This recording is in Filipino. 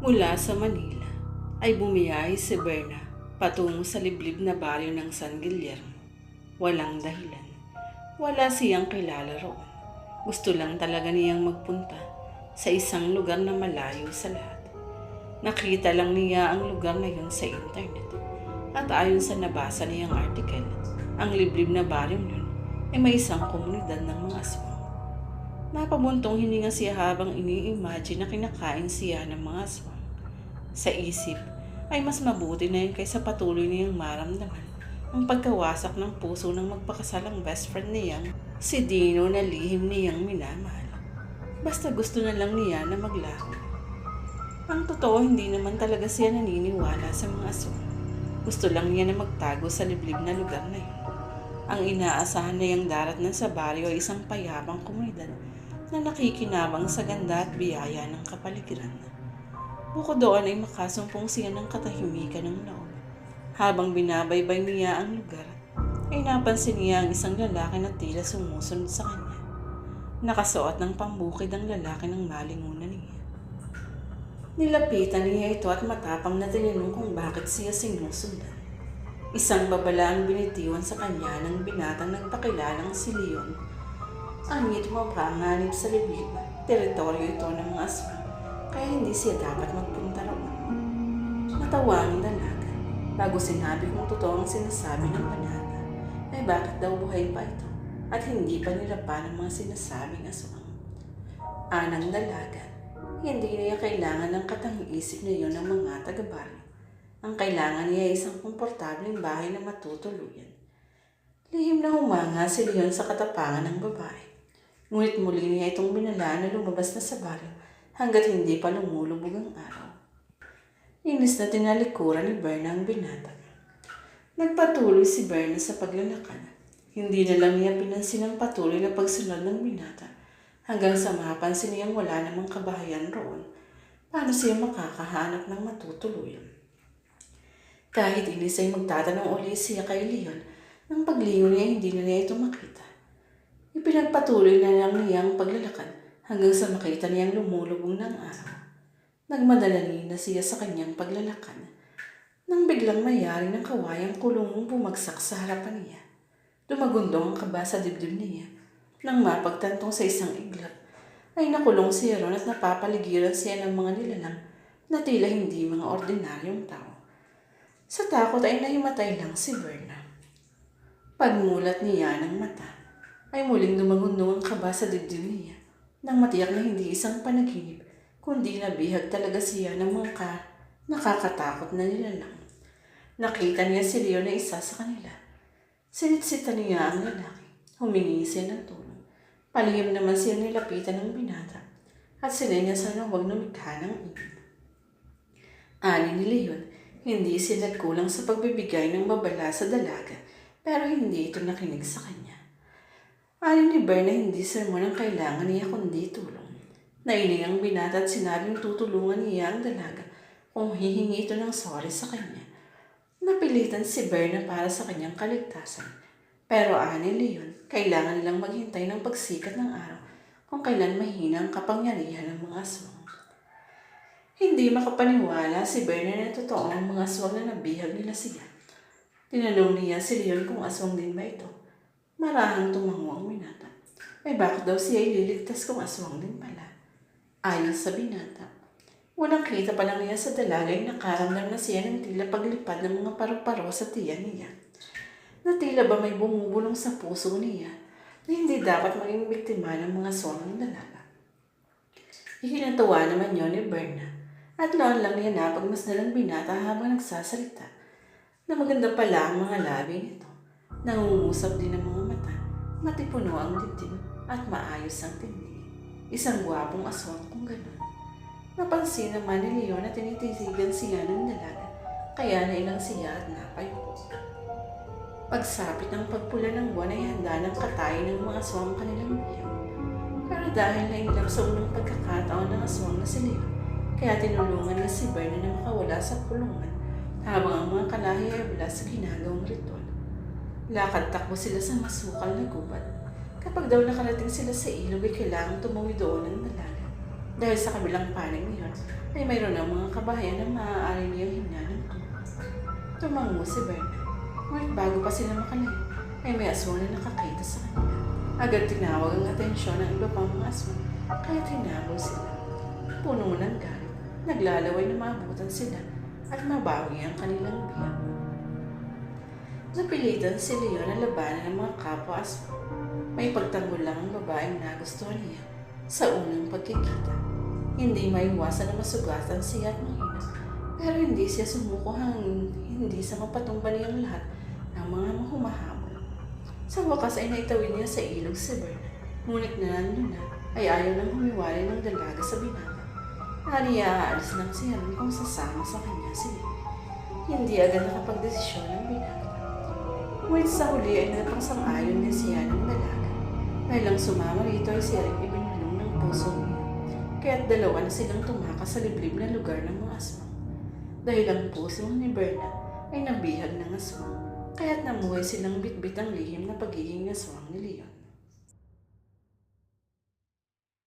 Mula sa Manila ay bumiyahe si Berna patungo sa liblib na baryo ng San Guillermo. Walang dahilan. Wala siyang kilala roon. Gusto lang talaga niyang magpunta sa isang lugar na malayo sa lahat. Nakita lang niya ang lugar na yun sa internet. At ayon sa nabasa niyang article, ang liblib na baryong yun ay may isang komunidad ng mga aswang. Napabuntong hininga siya habang ini-imagine na kinakain siya ng mga aswang. Sa isip ay mas mabuti na yun kaysa patuloy niyang maramdaman ang pagkawasak ng puso ng magpakasalang best friend niyang si Dino na lihim niyang minamahal. Basta gusto na lang niya na maglaro. Ang totoo, hindi naman talaga siya naniniwala sa mga aswang. Gusto lang niya na magtago sa liblib na lugar na yun. Ang inaasahan na yung darat na sa baryo ay isang payapang komunidad na nakikinabang sa ganda at biyaya ng kapaligiran. Bukod doon ay makasumpong siya ng katahimikan ng loob. Habang binabaybay niya ang lugar, ay napansin niya ang isang lalaki na tila sumusunod sa kanya. Nakasuot ng pambukid ang lalaki ng malingunan niya. Nilapitan niya ito at matapang na tinanong kung bakit siya sinusundan. Isang babala ang binitiwan sa kanya ng binatang nagpakilalang si Leon. Angit mo pa nganib sa liblib, teritoryo ito ng mga aswang, kaya hindi siya dapat magpunta roon. Natawa ang dalaga. Bago sinabi kung totoo ang sinasabi ng banata, ay bakit daw buhay pa ito at hindi pa nila pa ng mga sinasabing aswang. Anang dalaga, hindi niya kailangan ng katang-isip na iyon ng mga taga-baryo. Ang kailangan niya ay isang komportableng bahay na matutuluyan. Lihim na humanga si Leon sa katapangan ng babae. Ngunit muli niya itong binalaan na lumabas na sa baryo hanggat hindi pa lumulubog ang araw. Inis na tinalikuran ni Berna ang binata. Nagpatuloy si Berna sa paglalakad. Hindi na lang niya pinansin ang patuloy na pagsunod ng binata hanggang sa mapansin niyang wala namang kabahayan roon. Paano siya makakahanap ng matutuluyan? Kahit inis ay magtatanong uli siya kay Leon nang paglingon niya hindi na niya ito makita. Ipinagpatuloy na lang niya ang paglalakad hanggang sa makita niyang lumulubog ng araw. Nagmadalani na siya sa kanyang paglalakad nang biglang mayari ng kawayang kulungong bumagsak sa harapan niya. Dumagundong ang kaba sa dibdib niya nang mapagtantong sa isang iglap ay nakulong siya ron at napapaligiran siya ng mga nilalang na tila hindi mga ordinaryong tao. Sa takot ay nahimatay lang si Berna. Pagmulat niya ng mata ay muling dumagundong ang kaba sa dibdib niya nang matiyak na hindi isang panaginip kundi nabihag talaga siya ng mga nakakatakot na nilalang. Nakita niya si Leo na isa sa kanila. Sinitsitan niya ang lalaki. Humingi siya ng tulong. Palihim naman siya nilapitan ng binata at sila niya sana huwag lumikha ng ibig. Ani ni Leon, hindi siya nagkulang sa pagbibigay ng babala sa dalaga pero hindi ito nakinig sa kanya. Ani ni Berna, hindi sermon ang kailangan niya kundi tulong. Nailing ang binata at sinabing tutulungan niya ang dalaga kung hihingi ito ng sorry sa kanya. Napilitan si Berna para sa kanyang kaligtasan. Pero ani Leon, kailangan nilang maghintay ng pagsikat ng araw kung kailan mahina ang kapangyarihan ng mga aswang. Hindi makapaniwala si Berna na totoo ang mga aswang na nabihag nila siya. Tinanong niya si Leon kung aswang din ba ito. Marahang tumango ang binata. Ay bakit daw siya ililigtas kung aswang din pala? Ayon sa binata, unang kita pa lang niya sa dalaga ay nakaramdam na siya ng tila paglipad ng mga paru-paro sa tiyan niya. Na tila ba may bumubulong sa puso niya na hindi dapat maging biktima ng mga aswang ng dalaga. Ikinatawa naman yun ni Berna at noon lang niya napagmasdan ng binata habang nagsasalita na maganda pala ang mga labi nito. Nangungusap din ang mga mata, matipuno ang dibdib at maayos ang tindig. Isang gwapong aswang kung gano'n. Napansin naman ni Leon na tinitisigan siya ng dalaga, kaya nailang siya at napayuko. Pagsapit ng pagpula ng buwan ay handa ng katayin ng mga aswang kanilang biyang. Pero dahil nainlap sa unang pagkakataon ng aswang na si Leon, kaya tinulungan niya si Berna na makawala sa kulungan habang ang mga kalahi ay wala sa ginagawang ritual. Lakad-takbo sila sa masukal na gubat. Kapag daw nakarating sila sa ilog ay kailangang tumawid doon ng dalaga. Dahil sa kabilang panig niyon, ay mayroon ng mga kabahayan na maaari niyang hinanang tulong. Tumango si Berna. Ngunit bago pa sila makalayo, ay may aswang na nakakita sa kanila. Agad tinawag ang atensyon ng iba pang mga aswang, kaya tinabol sila. Puno ng galit, naglalaway na maabutan sila at mabawi ang kanilang biyak. Napilitan si Leon na labanan ng mga kapwa aswang. May pagtanggol lang ang babaeng nagustuhan niya sa unang pagkikita. Hindi maiwasan na masugatan siya at mahina, pero hindi siya sumuko hanggang hindi sa mapatumbali ang lahat ng mga humahabol. Sa wakas ay naitawid niya sa ilog si Berna, ngunit nanalo na ay ayaw nang humiwalay ng dalaga sa binata. Aalis lang siya kung sasama sa kanya si Leon. Hindi agad nakapagdesisyon ng binata. Ngunit sa huli ay napangsang-ayon niya siya ng dalaga. Dahil lang sumama rito ay siya rin ibinulong ng puso niya. Kaya't dalawa na silang tumakas sa liblib na lugar ng mga aswang. Dahil ang puso ni Berna ay nabihag ng aswang, kaya't namuhay silang bitbit ang lihim na pagiging aswang ni Leon.